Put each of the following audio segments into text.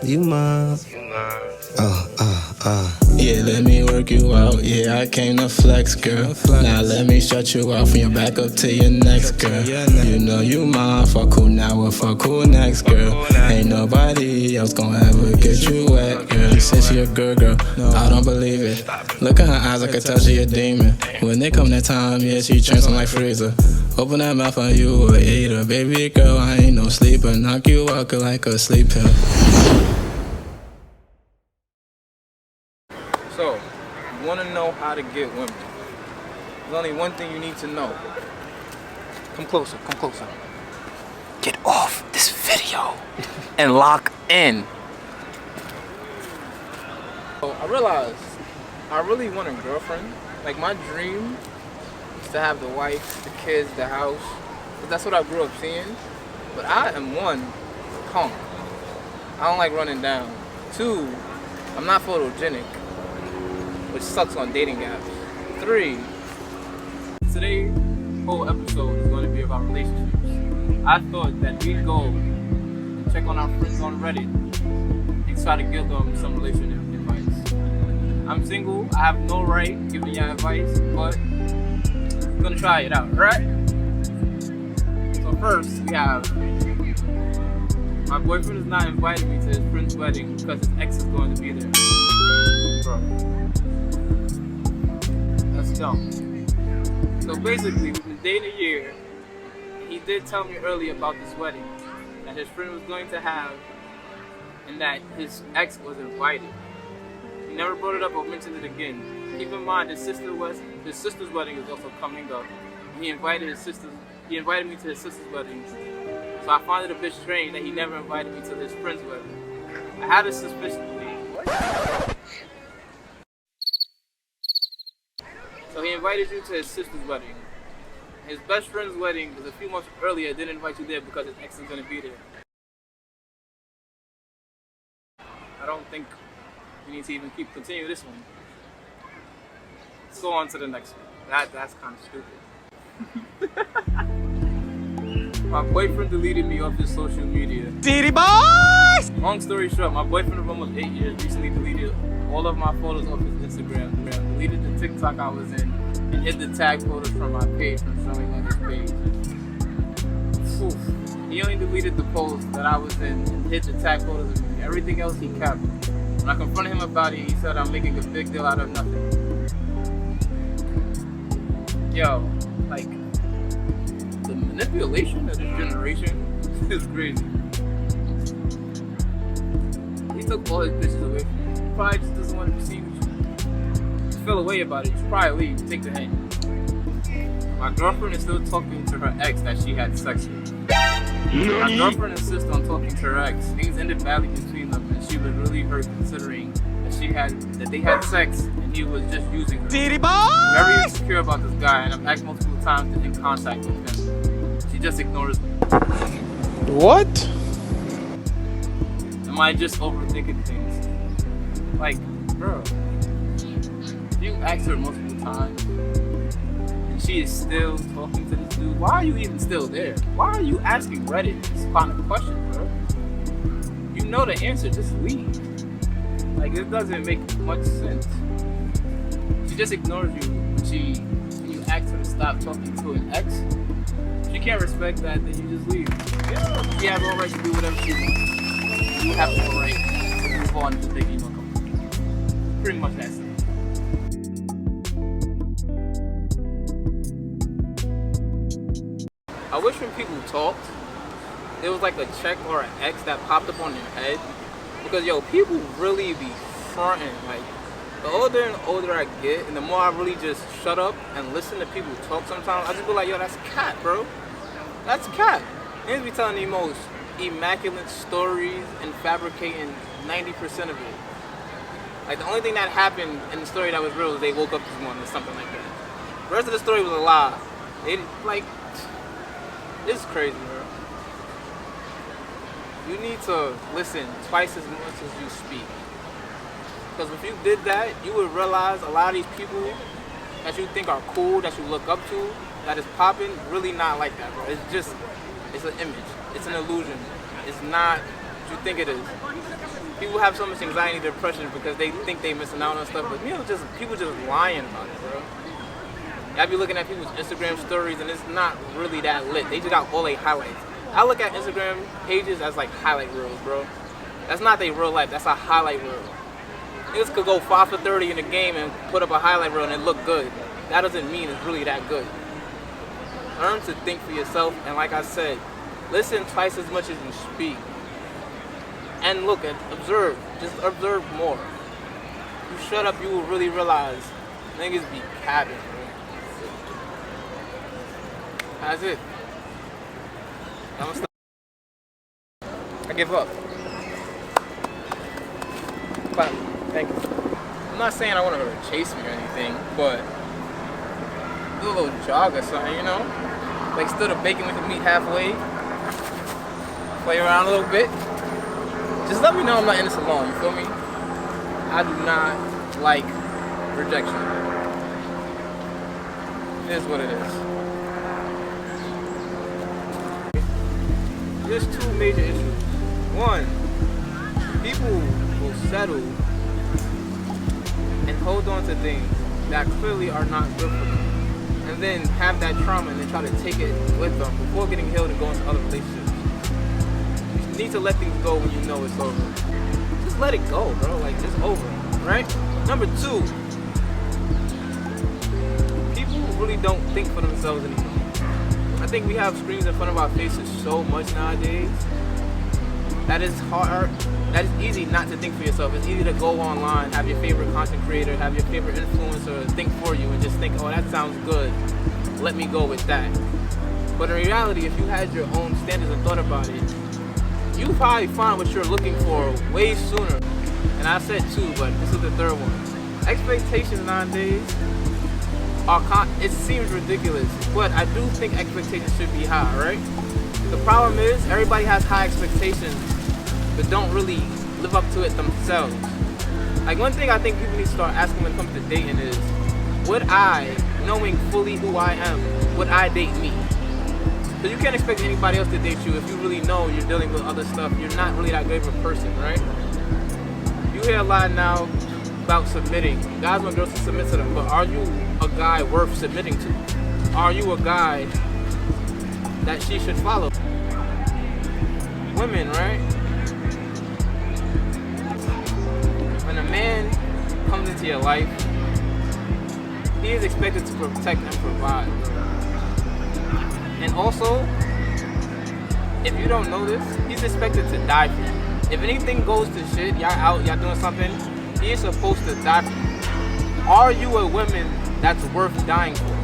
You mine. Yeah, let me work you out. Yeah, I came to flex, girl. Now let me stretch you out from your back up to your next, girl. You know you mine. Fuck who now or fuck who next, girl. Ain't nobody else gonna ever get you wet, girl. She said she a good girl. I don't believe it. Look at her eyes, I can tell she a demon. When they come that time, yeah, she transform like freezer. Open that mouth on you or eat her. Baby girl, I ain't no sleeper. Knock you out like a sleep pill. So, you want to know how to get women. There's only one thing you need to know. Come closer, come closer. Get off this video and lock in. So I realized I really want a girlfriend. Like my dream is to have the wife, the kids, the house. But that's what I grew up seeing. But I am one, punk. I don't like running down. Two, I'm not photogenic, which sucks on dating apps. 3, today's whole episode is going to be about relationships. I thought that we'd go and check on our friends on Reddit and try to give them some relationship advice. I'm single, I have no right giving you advice, but I'm going to try it out, right? So first, we have my boyfriend is not inviting me to his friend's wedding because his ex is going to be there. Bro. That's dumb. So basically, we've been dating a year. He did tell me earlier about this wedding that his friend was going to have and that his ex was invited. He never brought it up or mentioned it again. Keep in mind his sister's wedding is also coming up. He invited me to his sister's wedding. So I find it a bit strange that he never invited me to his friend's wedding. I had a suspicion. So he invited you to his sister's wedding. His best friend's wedding was a few months earlier. Didn't invite you there because his ex is going to be there. I don't think we need to even continue this one. Let's go on to the next one. That's kind of stupid. My boyfriend deleted me off his social media. City boys! Long story short, my boyfriend of almost 8 years recently deleted all of my photos off his Instagram. Deleted the TikTok I was in and hid the tag photos from my page from showing on his page. Oof. He only deleted the post that I was in and hid the tag photos of me. Everything else he kept. When I confronted him about it, he said I'm making a big deal out of nothing. Yo, like, the manipulation of this generation is crazy. He took all his bitches away from me. He probably just doesn't want to be seen with you. Just feel away about it. You should probably leave. Take the hint. My girlfriend is still talking to her ex that she had sex with. My girlfriend insists on talking to her ex. Things ended badly between them, and she was really hurt considering that they had sex and he was just using her. I'm very insecure about this guy, and I've asked multiple times to get in contact with him. She just ignores me. What? Am I just overthinking things? Like, bro, you asked her multiple times and she is still talking to this dude. Why are you even still there? Why are you asking Reddit this kind of question, bro? You know the answer, just leave. Like, it doesn't make much sense. She just ignores you when you ask her to stop talking to an ex. She can't respect that, then you just leave. She has no right to do whatever she wants. You have no right to move on to the big email company. Pretty much that simple. I wish when people talked, there was like a check or an X that popped up on their head. Because, yo, people really be fronting. Like, the older and older I get, and the more I really just shut up and listen to people talk sometimes, I just be like, yo, that's cat, bro. That's cat. Niggas be telling the most immaculate stories and fabricating 90% of it. Like, the only thing that happened in the story that was real is they woke up this morning or something like that. The rest of the story was a lie. It's crazy, bro. You need to listen twice as much as you speak. Because if you did that, you would realize a lot of these people that you think are cool, that you look up to, that is popping, really not like that, bro. It's an image. It's an illusion. It's not what you think it is. People have so much anxiety, depression because they think they missing out on stuff, but people just lying about it, bro. I be looking at people's Instagram stories and it's not really that lit. They just got all their highlights. I look at Instagram pages as like highlight reels, bro. That's not their real life. That's a highlight reel. Niggas could go 5 for 30 in a game and put up a highlight reel and it look good. That doesn't mean it's really that good. Learn to think for yourself, and like I said, listen twice as much as you speak. And look and observe. Just observe more. You shut up, you will really realize niggas be capping, bro. That's it. I'm gonna stop. I give up. But thank you. I'm not saying I want her to chase me or anything, but do a little jog or something, you know? Like stir the bacon with the meat halfway. Play around a little bit. Just let me know I'm not in this alone, you feel me? I do not like rejection. It is what it is. There's two major issues. One, people will settle and hold on to things that clearly are not good for them, and then have that trauma and then try to take it with them before getting healed and going to other relationships. You need to let things go when you know it's over. Just let it go, bro. Like, just over, right? Number two, people really don't think for themselves anymore. I think we have screens in front of our faces so much nowadays that it's hard, that it's easy not to think for yourself. It's easy to go online, have your favorite content creator, have your favorite influencer think for you and just think, oh, that sounds good, let me go with that. But in reality, if you had your own standards and thought about it, you probably find what you're looking for way sooner. And I said two, but this is the third one. Expectations nowadays it seems ridiculous, but I do think expectations should be high, right? The problem is everybody has high expectations but don't really live up to it themselves. Like, one thing I think people need to start asking when it comes to dating is, would I, knowing fully who I am, would I date me? Because you can't expect anybody else to date you if you really know you're dealing with other stuff. You're not really that great of a person, right? You hear a lot now about submitting. Guys want girls to submit to them, but are you a guy worth submitting to? Are you a guy that she should follow? Women, right? When a man comes into your life, he is expected to protect and provide. And also, if you don't know this, he's expected to die for you. If anything goes to shit, y'all out, y'all doing something, he is supposed to die for you. Are you a woman that's worth dying for?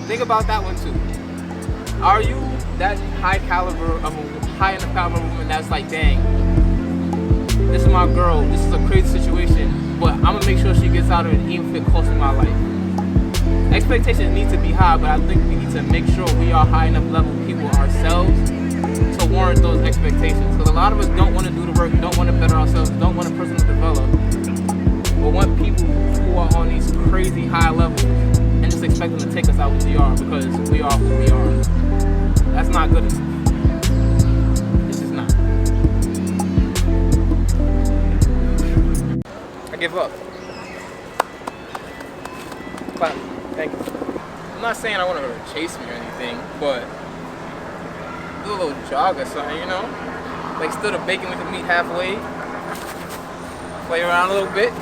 Think about that one too. Are you that high enough caliber woman that's like, dang, this is my girl, this is a crazy situation, but I'm gonna make sure she gets out of it even if it costs me my life. Expectations need to be high, but I think we need to make sure we are high enough level people ourselves to warrant those expectations. Because a lot of us don't want to do the work, don't want to better ourselves, don't want a person to develop, but want people who are on these crazy high levels and just expect them to take us out who we are because we are who we are. That's not good enough. It's just not. I give up. But thank you. I'm not saying I want her to chase me or anything, but do a little jog or something, you know? Like stir the bacon with the meat halfway. Play around a little bit.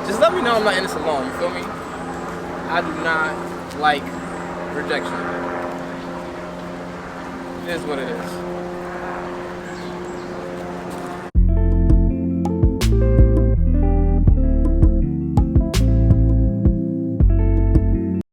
Just let me know I'm not in this alone, you feel me? I do not like rejection. It is what it is.